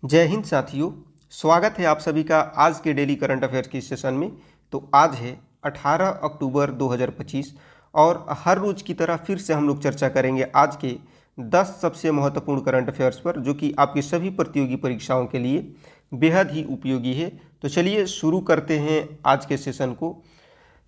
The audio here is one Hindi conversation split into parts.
जय हिंद साथियों। स्वागत है आप सभी का आज के डेली करंट अफेयर्स की सेशन में। तो आज है 18 अक्टूबर 2025 और हर रोज की तरह फिर से हम लोग चर्चा करेंगे आज के 10 सबसे महत्वपूर्ण करंट अफेयर्स पर, जो कि आपकी सभी प्रतियोगी परीक्षाओं के लिए बेहद ही उपयोगी है। तो चलिए शुरू करते हैं आज के सेशन को।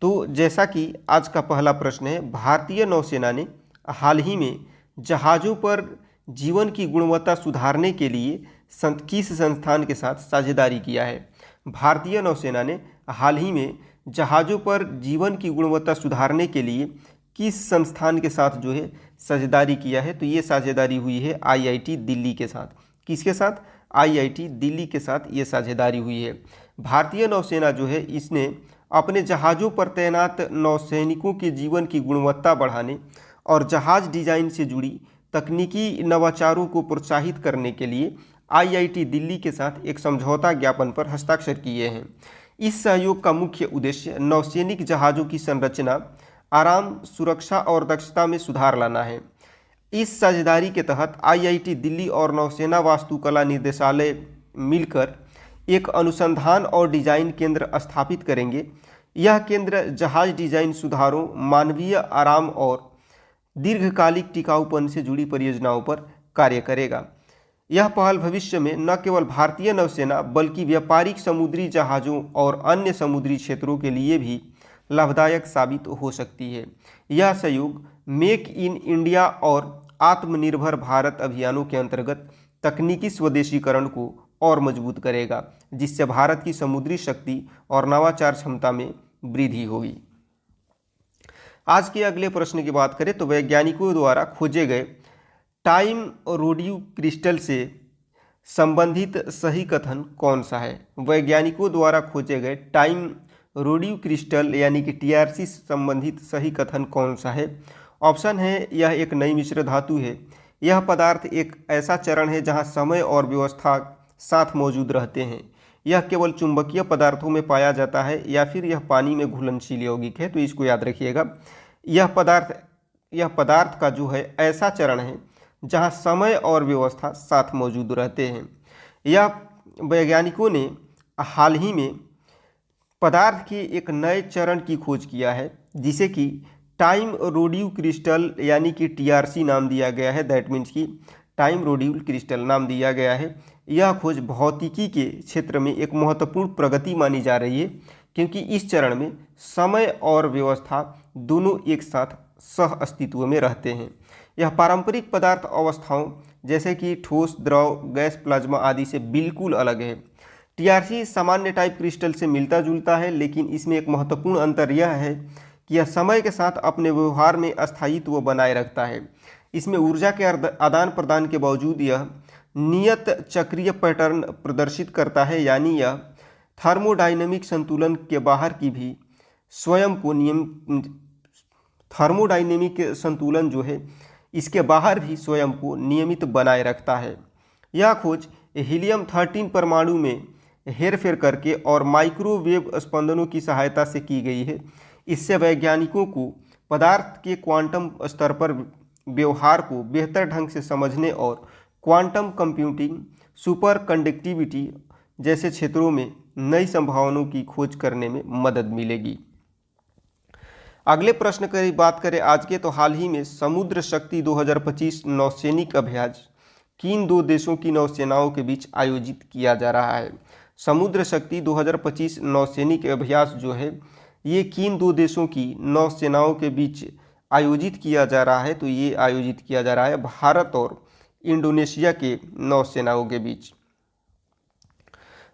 तो जैसा कि आज का पहला प्रश्न है, भारतीय नौसेना ने हाल ही में जहाज़ों पर जीवन की गुणवत्ता सुधारने के लिए किस संस्थान के साथ साझेदारी किया है। भारतीय नौसेना ने हाल ही में जहाज़ों पर जीवन की गुणवत्ता सुधारने के लिए किस संस्थान के साथ जो है साझेदारी किया है। तो ये साझेदारी हुई है आईआईटी दिल्ली के साथ। किसके साथ? आईआईटी दिल्ली के साथ ये साझेदारी हुई है। भारतीय नौसेना जो है इसने अपने जहाज़ों पर तैनात नौसैनिकों के जीवन की गुणवत्ता बढ़ाने और जहाज़ डिजाइन से जुड़ी तकनीकी नवाचारों को प्रोत्साहित करने के लिए आईआईटी दिल्ली के साथ एक समझौता ज्ञापन पर हस्ताक्षर किए हैं। इस सहयोग का मुख्य उद्देश्य नौसैनिक जहाज़ों की संरचना, आराम, सुरक्षा और दक्षता में सुधार लाना है। इस साझेदारी के तहत आईआईटी दिल्ली और नौसेना वास्तुकला निर्देशालय मिलकर एक अनुसंधान और डिजाइन केंद्र स्थापित करेंगे। यह केंद्र जहाज डिजाइन सुधारों, मानवीय आराम और दीर्घकालिक टिकाऊपन से जुड़ी परियोजनाओं पर कार्य करेगा। यह पहल भविष्य में न केवल भारतीय नौसेना बल्कि व्यापारिक समुद्री जहाज़ों और अन्य समुद्री क्षेत्रों के लिए भी लाभदायक साबित हो सकती है। यह सहयोग मेक इन इंडिया और आत्मनिर्भर भारत अभियानों के अंतर्गत तकनीकी स्वदेशीकरण को और मजबूत करेगा, जिससे भारत की समुद्री शक्ति और नवाचार क्षमता में वृद्धि होगी। आज के अगले प्रश्न की बात करें तो वैज्ञानिकों द्वारा खोजे गए टाइम रोडियो क्रिस्टल से संबंधित सही कथन कौन सा है। वैज्ञानिकों द्वारा खोजे गए टाइम रोडियो क्रिस्टल यानी कि टीआरसी से संबंधित सही कथन कौन सा है। ऑप्शन है, यह एक नई मिश्र धातु है, यह पदार्थ एक ऐसा चरण है जहां समय और व्यवस्था साथ मौजूद रहते हैं, यह केवल चुंबकीय पदार्थों में पाया जाता है, या फिर यह पानी में घुलनशील यौगिक है। तो इसको याद रखिएगा, यह पदार्थ का जो है ऐसा चरण है जहां समय और व्यवस्था साथ मौजूद रहते हैं। यह वैज्ञानिकों ने हाल ही में पदार्थ के एक नए चरण की खोज किया है, जिसे कि टाइम रोडियो क्रिस्टल यानी कि टीआरसी नाम दिया गया है। दैट मीन्स कि टाइम रोडियो क्रिस्टल नाम दिया गया है। यह खोज भौतिकी के क्षेत्र में एक महत्वपूर्ण प्रगति मानी जा रही है, क्योंकि इस चरण में समय और व्यवस्था दोनों एक साथ सह अस्तित्व में रहते हैं। यह पारंपरिक पदार्थ अवस्थाओं जैसे कि ठोस, द्रव, गैस, प्लाज्मा आदि से बिल्कुल अलग है। टीआरसी सामान्य टाइप क्रिस्टल से मिलता जुलता है, लेकिन इसमें एक महत्वपूर्ण अंतर यह है कि यह समय के साथ अपने व्यवहार में अस्थायित्व बनाए रखता है। इसमें ऊर्जा के आदान प्रदान के बावजूद यह नियत चक्रीय पैटर्न प्रदर्शित करता है, यानी यह थर्मोडायनेमिक संतुलन के बाहर की भी स्वयं को थर्मोडायनेमिक संतुलन जो है इसके बाहर भी स्वयं को नियमित बनाए रखता है। यह खोज हीलियम 13 परमाणु में हेरफेर करके और माइक्रोवेव स्पंदनों की सहायता से की गई है। इससे वैज्ञानिकों को पदार्थ के क्वांटम स्तर पर व्यवहार को बेहतर ढंग से समझने और क्वांटम कंप्यूटिंग, सुपर कंडक्टिविटी जैसे क्षेत्रों में नई संभावनाओं की खोज करने में मदद मिलेगी। अगले प्रश्न की बात करें आज के, तो हाल ही में समुद्र शक्ति 2025 नौसैनिक अभ्यास किन दो देशों की नौसेनाओं के बीच आयोजित किया जा रहा है। समुद्र शक्ति 2025 नौसैनिक अभ्यास जो है ये किन दो देशों की नौसेनाओं के बीच आयोजित किया जा रहा है। तो ये आयोजित किया जा रहा है भारत और इंडोनेशिया के नौसेनाओं के बीच।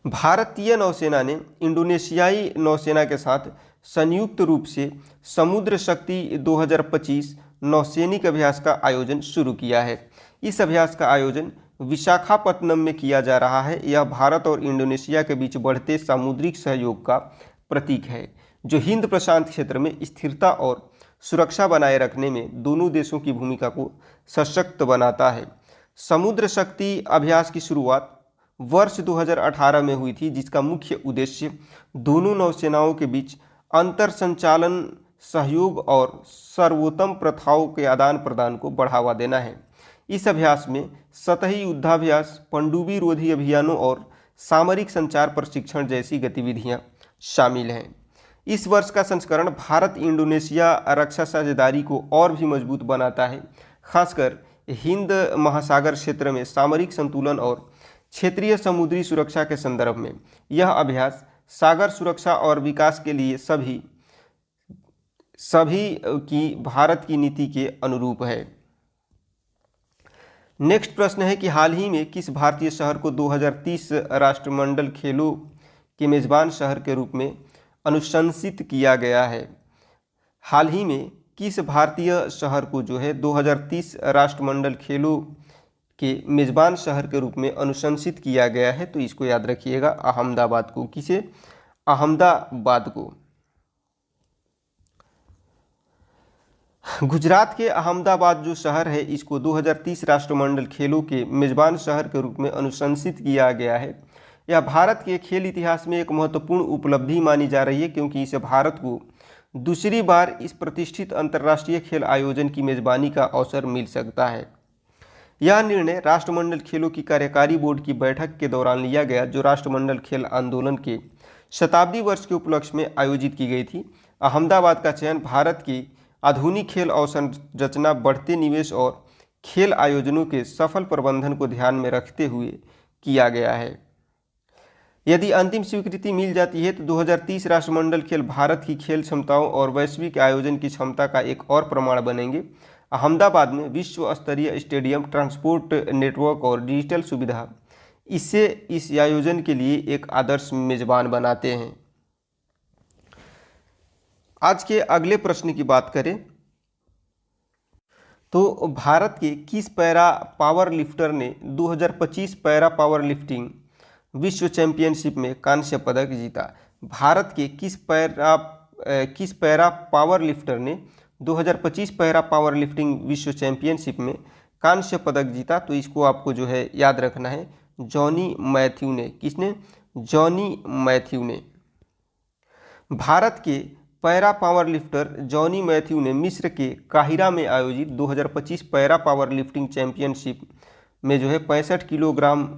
भारतीय नौसेना ने इंडोनेशियाई नौसेना के साथ संयुक्त रूप से समुद्र शक्ति 2025 नौसैनिक अभ्यास का आयोजन शुरू किया है। इस अभ्यास का आयोजन विशाखापत्तनम में किया जा रहा है। यह भारत और इंडोनेशिया के बीच बढ़ते सामुद्रिक सहयोग का प्रतीक है, जो हिंद प्रशांत क्षेत्र में स्थिरता और सुरक्षा बनाए रखने में दोनों देशों की भूमिका को सशक्त बनाता है। समुद्र शक्ति अभ्यास की शुरुआत वर्ष 2018 में हुई थी, जिसका मुख्य उद्देश्य दोनों नौसेनाओं के बीच अंतर संचालन सहयोग और सर्वोत्तम प्रथाओं के आदान प्रदान को बढ़ावा देना है। इस अभ्यास में सतही युद्धाभ्यास, पनडुब्बी रोधी अभियानों और सामरिक संचार प्रशिक्षण जैसी गतिविधियां शामिल हैं। इस वर्ष का संस्करण भारत इंडोनेशिया रक्षा साझेदारी को और भी मजबूत बनाता है, खासकर हिंद महासागर क्षेत्र में सामरिक संतुलन और क्षेत्रीय समुद्री सुरक्षा के संदर्भ में। यह अभ्यास सागर सुरक्षा और विकास के लिए सभी की भारत की नीति के अनुरूप है। नेक्स्ट प्रश्न है कि हाल ही में किस भारतीय शहर को 2030 राष्ट्रमंडल खेलों के मेजबान शहर के रूप में अनुशंसित किया गया है? हाल ही में किस भारतीय शहर को जो है 2030 राष्ट्रमंडल खेलों के मेजबान शहर के रूप में अनुशंसित किया गया है? तो इसको याद रखिएगा, अहमदाबाद को। किसे? अहमदाबाद को। गुजरात के अहमदाबाद जो शहर है, इसको 2030 राष्ट्रमंडल खेलों के मेजबान शहर के रूप में अनुशंसित किया गया है। यह भारत के खेल इतिहास में एक महत्वपूर्ण उपलब्धि मानी जा रही है, क्योंकि इसे भारत को दूसरी बार इस प्रतिष्ठित अंतर्राष्ट्रीय खेल आयोजन की मेजबानी का अवसर मिल सकता है। यह निर्णय राष्ट्रमंडल खेलों की कार्यकारी बोर्ड की बैठक के दौरान लिया गया, जो राष्ट्रमंडल खेल आंदोलन के शताब्दी वर्ष के उपलक्ष्य में आयोजित की गई थी। अहमदाबाद का चयन भारत की आधुनिक खेल अवसंरचना, बढ़ते निवेश और खेल आयोजनों के सफल प्रबंधन को ध्यान में रखते हुए किया गया है। यदि अंतिम स्वीकृति मिल जाती है तो 2030 राष्ट्रमंडल खेल भारत की खेल क्षमताओं और वैश्विक आयोजन की क्षमता का एक और प्रमाण बनेंगे। अहमदाबाद में विश्व स्तरीय स्टेडियम, ट्रांसपोर्ट नेटवर्क और डिजिटल सुविधा इसे इस आयोजन के लिए एक आदर्श मेजबान बनाते हैं। आज के अगले प्रश्न की बात करें तो भारत के किस पैरा पावर लिफ्टर ने 2025 पैरा पावर लिफ्टिंग विश्व चैंपियनशिप में कांस्य पदक जीता? भारत के किस पैरा पावर लिफ्टर ने 2025 पैरा पावर लिफ्टिंग विश्व चैंपियनशिप में कांस्य पदक जीता? तो इसको आपको जो है याद रखना है, जॉनी मैथ्यू ने। किसने? जॉनी मैथ्यू ने। भारत के para power lifter Johnny Matthew ने मिस्र के काहिरा में आयोजित 2025 पैरा पावर लिफ्टिंग चैंपियनशिप में जो है 65 किलोग्राम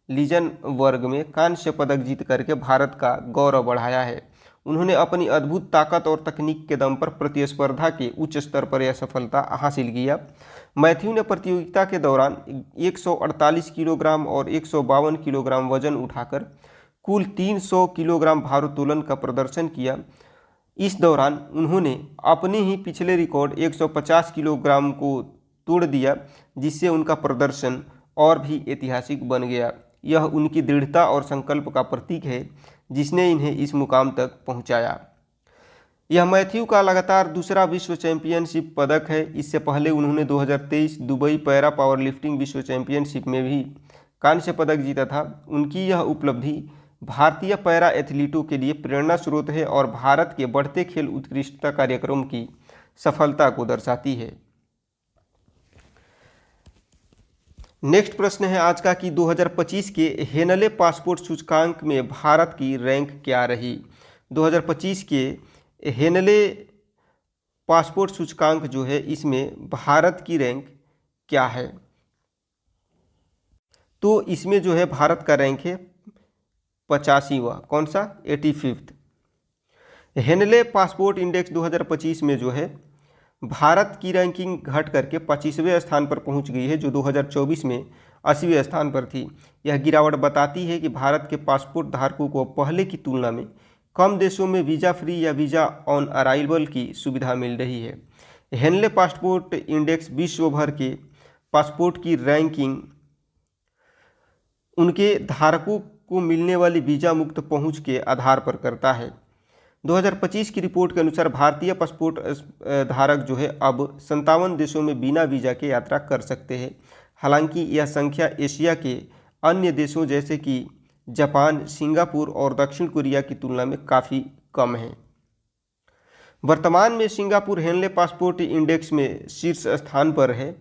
लीजन वर्ग में कांस्य पदक जीत करके भारत का गौरव बढ़ाया है। उन्होंने अपनी अद्भुत ताकत और तकनीक के दम पर प्रतिस्पर्धा के उच्च स्तर पर यह सफलता हासिल किया। मैथ्यू ने प्रतियोगिता के दौरान 148 किलोग्राम और 152 किलोग्राम वजन उठाकर कुल 300 किलोग्राम भारोत्तोलन का प्रदर्शन किया। इस दौरान उन्होंने अपने ही पिछले रिकॉर्ड 150 किलोग्राम को तोड़ दिया, जिससे उनका प्रदर्शन और भी ऐतिहासिक बन गया। यह उनकी दृढ़ता और संकल्प का प्रतीक है, जिसने इन्हें इस मुकाम तक पहुंचाया। यह मैथ्यू का लगातार दूसरा विश्व चैंपियनशिप पदक है। इससे पहले उन्होंने 2023 दुबई पैरा पावर लिफ्टिंग विश्व चैंपियनशिप में भी कांस्य पदक जीता था। उनकी यह उपलब्धि भारतीय पैरा एथलीटों के लिए प्रेरणा स्रोत है और भारत के बढ़ते खेल उत्कृष्टता कार्यक्रम की सफलता को दर्शाती है। नेक्स्ट प्रश्न है आज का कि 2025 के हेनले पासपोर्ट सूचकांक में भारत की रैंक क्या रही? 2025 के हेनले पासपोर्ट सूचकांक जो है, इसमें भारत की रैंक क्या है? तो इसमें जो है भारत का रैंक है 85वां। कौन सा? 85th। हेनले पासपोर्ट इंडेक्स 2025 में जो है भारत की रैंकिंग घट करके 25वें स्थान पर पहुंच गई है, जो 2024 में 80वें स्थान पर थी। यह गिरावट बताती है कि भारत के पासपोर्ट धारकों को पहले की तुलना में कम देशों में वीज़ा फ्री या वीज़ा ऑन अराइवल की सुविधा मिल रही है। हेनले पासपोर्ट इंडेक्स विश्व भर के पासपोर्ट की रैंकिंग उनके धारकों को मिलने वाली वीज़ा मुक्त पहुंच के आधार पर करता है। 2025 की रिपोर्ट के अनुसार भारतीय पासपोर्ट धारक जो है अब 57 देशों में बिना वीज़ा के यात्रा कर सकते हैं। हालांकि यह संख्या एशिया के अन्य देशों जैसे कि जापान, सिंगापुर और दक्षिण कोरिया की तुलना में काफ़ी कम है। वर्तमान में सिंगापुर हेनले पासपोर्ट इंडेक्स में शीर्ष स्थान पर है,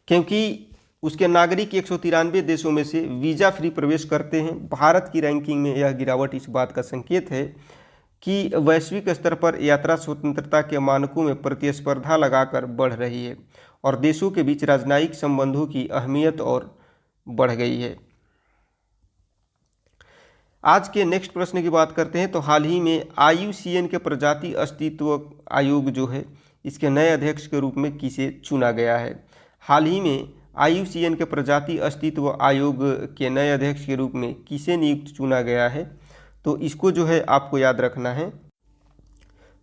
क्योंकि उसके नागरिक 193 देशों में से वीज़ा फ्री प्रवेश करते हैं। भारत की रैंकिंग में यह गिरावट इस बात का संकेत है कि वैश्विक स्तर पर यात्रा स्वतंत्रता के मानकों में प्रतिस्पर्धा लगाकर बढ़ रही है और देशों के बीच राजनयिक संबंधों की अहमियत और बढ़ गई है। आज के नेक्स्ट प्रश्न की बात करते हैं। तो हाल ही में IUCN के प्रजाति अस्तित्व आयोग जो है, इसके नए अध्यक्ष के रूप में किसे चुना गया है? हाल ही में IUCN के प्रजाति अस्तित्व आयोग के नए अध्यक्ष के रूप में किसे नियुक्त चुना गया है? तो इसको जो है आपको याद रखना है।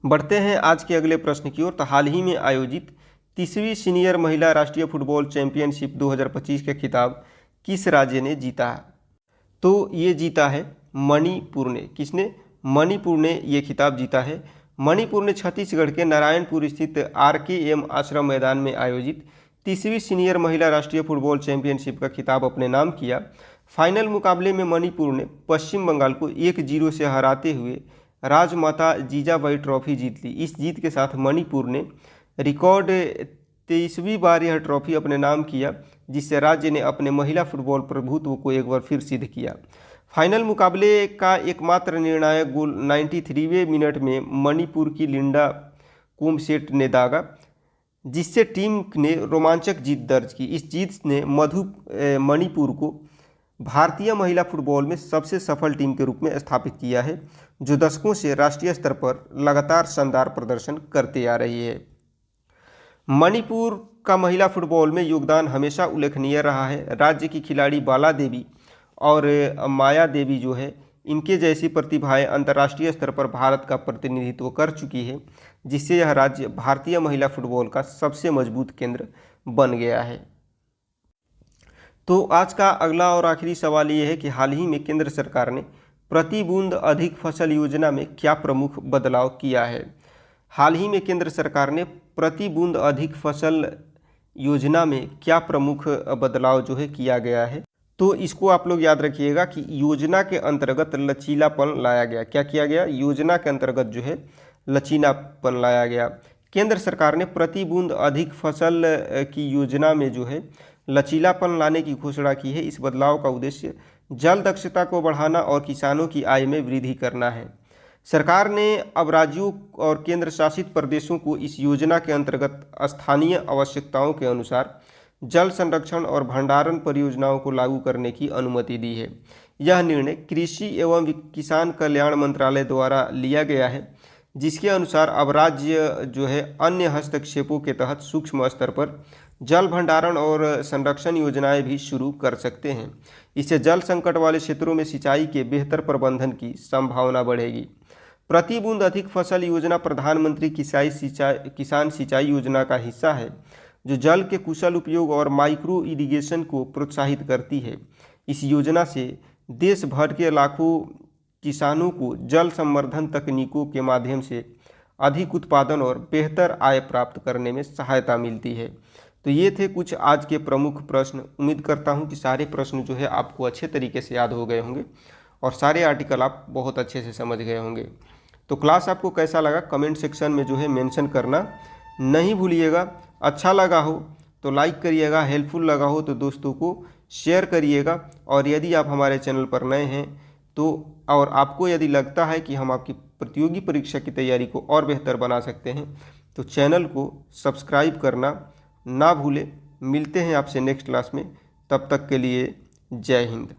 बढ़ते हैं आज के अगले प्रश्न की ओर। तो हाल ही में आयोजित 30वीं सीनियर महिला राष्ट्रीय फुटबॉल चैंपियनशिप 2025 का खिताब किस राज्य ने जीता है? तो ये जीता है मणिपुर ने। किसने? मणिपुर ने ये खिताब जीता है। मणिपुर ने छत्तीसगढ़ के नारायणपुर स्थित RKM आश्रम मैदान में आयोजित 30वीं सीनियर महिला राष्ट्रीय फुटबॉल चैंपियनशिप का खिताब अपने नाम किया। फाइनल मुकाबले में मणिपुर ने पश्चिम बंगाल को 1-0 से हराते हुए राजमाता जीजाबाई ट्रॉफी जीत ली। इस जीत के साथ मणिपुर ने रिकॉर्ड 23वीं बार यह ट्रॉफी अपने नाम किया, जिससे राज्य ने अपने महिला फुटबॉल प्रभुत्व को एक बार फिर सिद्ध किया। फाइनल मुकाबले का एकमात्र निर्णायक गोल 93वें मिनट में मणिपुर की लिंडा कोमसेट ने दागा, जिससे टीम ने रोमांचक जीत दर्ज की। इस जीत ने मणिपुर को भारतीय महिला फुटबॉल में सबसे सफल टीम के रूप में स्थापित किया है, जो दशकों से राष्ट्रीय स्तर पर लगातार शानदार प्रदर्शन करते आ रही है। मणिपुर का महिला फुटबॉल में योगदान हमेशा उल्लेखनीय रहा है। राज्य की खिलाड़ी बाला देवी और माया देवी जो है, इनके जैसी प्रतिभाएं अंतर्राष्ट्रीय स्तर पर भारत का प्रतिनिधित्व कर चुकी है, जिससे यह राज्य भारतीय महिला फुटबॉल का सबसे मजबूत केंद्र बन गया है। तो आज का अगला और आखिरी सवाल ये है कि हाल ही में केंद्र सरकार ने प्रति बूंद अधिक फसल योजना में क्या प्रमुख बदलाव किया है? हाल ही में केंद्र सरकार ने प्रति बूंद अधिक फसल योजना में क्या प्रमुख बदलाव जो है किया गया है? तो इसको आप लोग याद रखिएगा कि योजना के अंतर्गत लचीलापन लाया गया। क्या किया गया? योजना के अंतर्गत जो है लचीलापन लाया गया। केंद्र सरकार ने प्रति बूंद अधिक फसल की योजना में जो है लचीलापन लाने की घोषणा की है। इस बदलाव का उद्देश्य जल दक्षता को बढ़ाना और किसानों की आय में वृद्धि करना है। सरकार ने अब राज्यों और केंद्र शासित प्रदेशों को इस योजना के अंतर्गत स्थानीय आवश्यकताओं के अनुसार जल संरक्षण और भंडारण परियोजनाओं को लागू करने की अनुमति दी है। यह निर्णय कृषि एवं किसान कल्याण मंत्रालय द्वारा लिया गया है, जिसके अनुसार अब राज्य जो है अन्य हस्तक्षेपों के तहत सूक्ष्म स्तर पर जल भंडारण और संरक्षण योजनाएं भी शुरू कर सकते हैं। इससे जल संकट वाले क्षेत्रों में सिंचाई के बेहतर प्रबंधन की संभावना बढ़ेगी। प्रति बूंद अधिक फसल योजना प्रधानमंत्री किसान सिंचाई योजना का हिस्सा है, जो जल के कुशल उपयोग और माइक्रो इरिगेशन को प्रोत्साहित करती है। इस योजना से देश भर के लाखों किसानों को जल संवर्धन तकनीकों के माध्यम से अधिक उत्पादन और बेहतर आय प्राप्त करने में सहायता मिलती है। तो ये थे कुछ आज के प्रमुख प्रश्न। उम्मीद करता हूँ कि सारे प्रश्न जो है आपको अच्छे तरीके से याद हो गए होंगे और सारे आर्टिकल आप बहुत अच्छे से समझ गए होंगे। तो क्लास आपको कैसा लगा कमेंट सेक्शन में जो है मेंशन करना नहीं भूलिएगा। अच्छा लगा हो तो लाइक करिएगा, हेल्पफुल लगा हो तो दोस्तों को शेयर करिएगा, और यदि आप हमारे चैनल पर नए हैं तो और आपको यदि लगता है कि हम आपकी प्रतियोगी परीक्षा की तैयारी को और बेहतर बना सकते हैं तो चैनल को सब्सक्राइब करना ना भूलें। मिलते हैं आपसे नेक्स्ट क्लास में, तब तक के लिए जय हिंद।